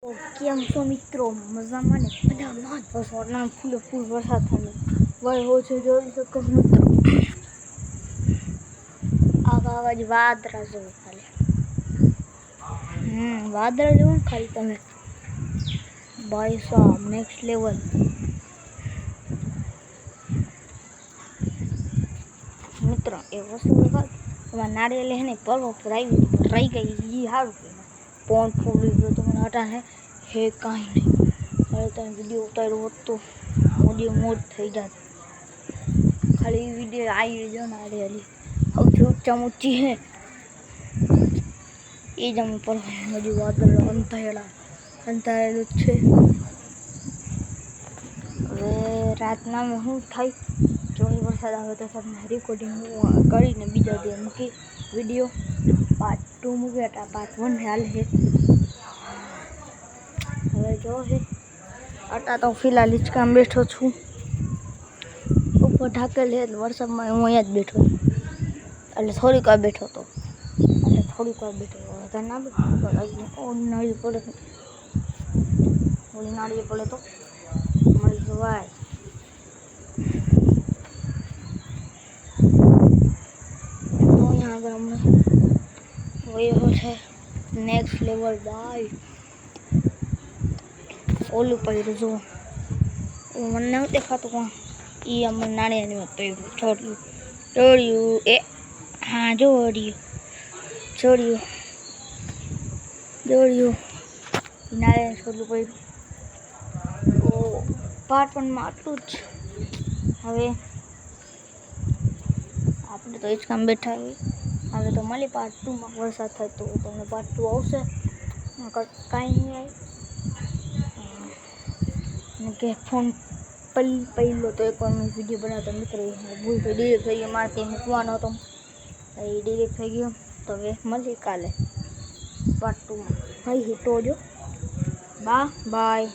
તો કેમ છો મિત્રો? મજામાં ને? મજામાં જ બસ વરસાદ ફૂલ વરસાદ થાય વહી હોય છે જોઈ શકો મિત્રો. આવા જ વાદળા જેવું ખાલી વાદળા જેવું ખાલી તમે ભાઈ સાહેબ નેક્સ્ટ લેવલ મિત્રો. એ વસ્તુ એમાં નારિયેલ હે ને પર્વ પર આવી રહી ગઈ એ સારું કે પોન ફૂલી ગયો તો મને હટા હે કાંઈ નહીં. હવે તમે વિડીયો ઉતાર્યો હોત તો મોજ થઈ જાત. ખાલી વિડીયો આવી ગયો નારિયેલી સૌથી ઊંચી હે એ જ અમે પર હજુ વાદળ અંધારેલું જ છે. હવે રાતનામાં શું થાય જોઈ વરસાદ આવે તો તમને રેકોર્ડિંગ કરીને બીજા દિવસ મૂકી વિડીયો પાર્ટ 2 મૂકી હતા. પાર્ટ 1 હાલ છે. હવે જો છે અટા તો ફિલહાલ હિંચકામાં બેઠો છું. ઉપર ઢાકેલ છે વરસાદમાં હું અહીંયા જ બેઠો એટલે થોડીક વાર બેઠો હતો ના બેઠો નાળી પડે તો મળી જવાય. તો અહીંયા આગળ અમને વયો છે નેક્સ્ટ લેવલ બાય ઓલું પડ્યું જુઓ મને નથી દેખાતું કોણ એ અમને નાળિયેરમાં પડ્યું ચોર્યું એ હા જોડ્યું નાળિયેર છોડલું પડ્યું. તો પાર્ટ 1માં આટલું જ. હવે આપણે તો હિંચકામાં બેઠા હવે તો મળી પાર્ટ 2માં વરસાદ થાય તો તમને પાર્ટ 2 આવશે કાંઈ નહીં આવે કે ફોન પહેલો તો એકવાર મેં વિડીયો બનાવતો મિત્રો ભૂલ થઈ ડિલીટ થઈ ગયો મારે કંઈ મૂકવાનો હતો એ ડિલીટ થઈ ગયો. તો હવે મળી કાલે પાર્ટ 2માં ભાઈ હિટો જો બાય.